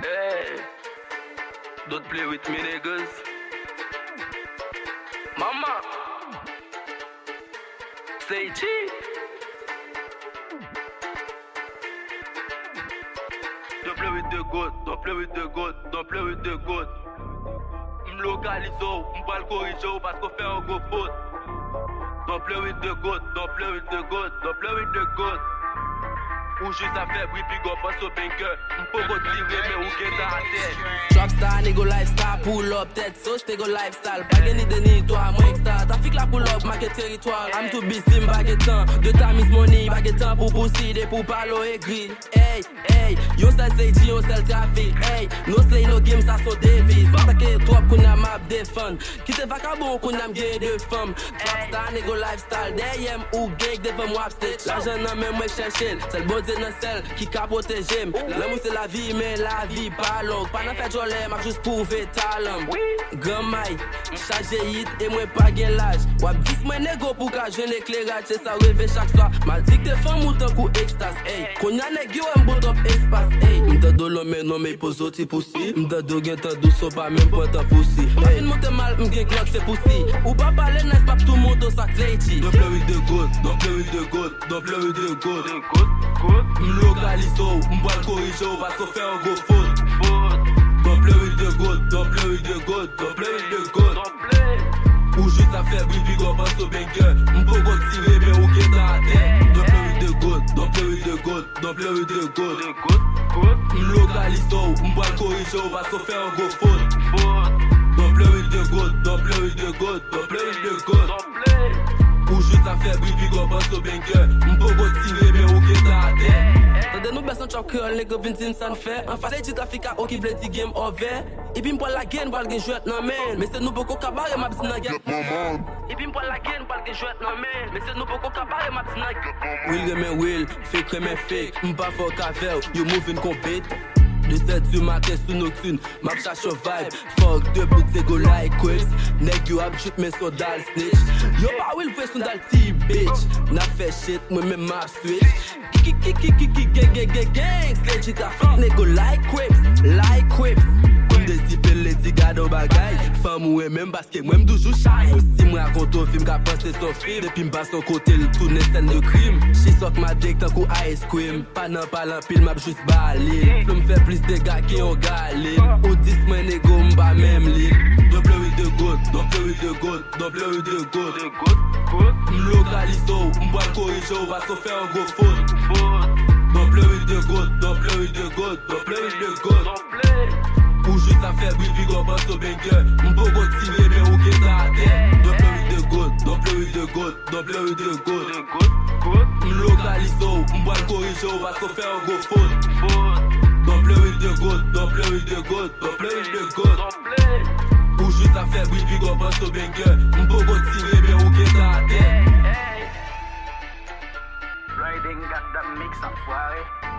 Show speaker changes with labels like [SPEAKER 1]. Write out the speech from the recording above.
[SPEAKER 1] Hey, don't play with me, niggas. Mama, say G. Don't play with the goat, don't play with the goat, don't play with the goat. M'localiso, m'pal corriger parce qu'on fait un gros faute. Don't play with the goat, don't play with the goat, don't play with the goat. Ou juste à faire oui, puis go passe au banker. M'po go tirer, mais ou get à terre.
[SPEAKER 2] Dropstar, nigga lifestyle, pull up, tête sauce, t'es go lifestyle. Pas gagné de ni toi, moi extra. Trafic la pull up, market territoire. I'm too busy, m'baguette temps. De ta miss money, baguette temps pour pousser, pour parler écrit. Hey, hey, yo ça c'est dit, yo c'est trafic. Hey, no slay, no game, ça sont devis. Pas que trop qu'on a map défend. Quitte vagabond, qu'on a gagné de femmes. Dropstar, nigga lifestyle, derrière ou gag devant moi, upstate. L'argent non, même moi chercher. C'est le bon dans celle qui a protégé. L'amour c'est la vie, mais la vie pas longue. Pas dans fait jolie, m'a juste prouvé talent. Grand maille, chargé hit et moi pas gain l'âge. Wap 10 moi négo pour qu'à jeune éclairage. C'est ça rêver chaque soir. M'a dit que t'es femme ou t'en coup extase. Hey, qu'on y a négo un beau top espace. Hey, m'da do l'homme mais non mais pose au type aussi. M'da do gain t'en douce pas même pas t'en poussi. Pas fin monter mal, m'gain glock c'est poussi. Ou pas parler nice, pas tout le monde au sac lady.
[SPEAKER 1] Don't play with the goat, don't play with the goat, don't play with the goat. Goat. M'localiso, m'boile corriger parce qu'on fait un gros faute. Don't play with the goat, don't play with the goat, don't play with the goat. Ou juste à faire oui, puis go passe au banker. M'po go tirer, mais ou get à terre. Don't play with the goat, don't play with the goat, don't play with the goat. M'localiso, m'boile corriger parce qu'on fait un gros faute. Don't play with the goat, don't play with the goat, don't play with the goat. Ou juste à faire oui, puis go passe au banker. M'po go tirer, mais ou get à terre.
[SPEAKER 2] Tande nou besan chok curl, nigga Vincent san fè. An fase di trafik a ou ki vle di game over. E pi m'pwa la gen, bal gen jwet nan men. Men se nou poko kabare, ma bis nan get maman. E pi m'pwa la gen, bal gen jwet nan men. Men se nou poko kabare, ma bis nan get maman. Will remen will, fake remen fake. M'pa fok avel, you moving compete. De 7 du matin sous nocturne, map chache au vibe. Fuck de bout de go like quips. Neg you up shoot men so dal snitch. Yo pa will fwe son dal bitch. Na fe shit, mwen men map switch. Gang, legit a fuck nigga like quips. Koum de zipe le di gado bagay. Fam ou même parce que moi m'doujou shy. Si moi raconte un film qu'a pensé son film. Depuis m'passe son côté le tourne scène de crime. She suck ma dick tant qu'au ice cream. Pas nan palan pile m'a juste balé. Flou m'fait plus de gars qui ont galé. Ou 10 moi nego m'ba même lit.
[SPEAKER 1] Don't play with the goat, don't play with the goat, don't play with the goat. M'localiso, m'boile corriger parce qu'on fait un gros faute. Don't play with the goat, don't play with the goat, don't play with the goat. Ou juste à faire oui, puis go passe au banker. M'po go tirer, mais ou get à terre. Don't play with the goat, don't play with the goat, don't play with the goat. M'localiso, m'boile corriger parce qu'on fait un gros faute. Don't play with the goat, don't play with the goat, don't play with the goat. Ou juste à faire oui, puis go passe au banker. M'po go tirer, mais ou get à terre.
[SPEAKER 3] Riding got the mix of fire.